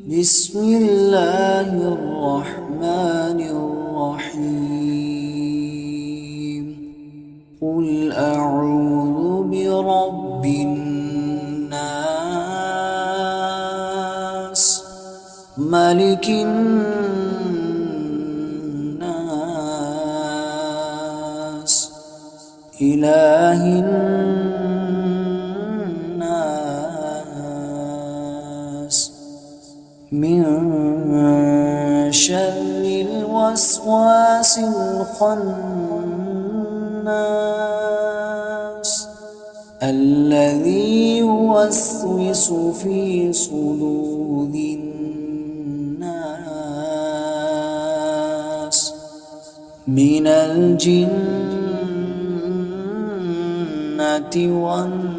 بسم الله الرحمن الرحيم قل أعوذ برب الناس ملك الناس إله الناس من شر الوسواس الخناس الذي يوسوس في صدور الناس من الجنة والناس.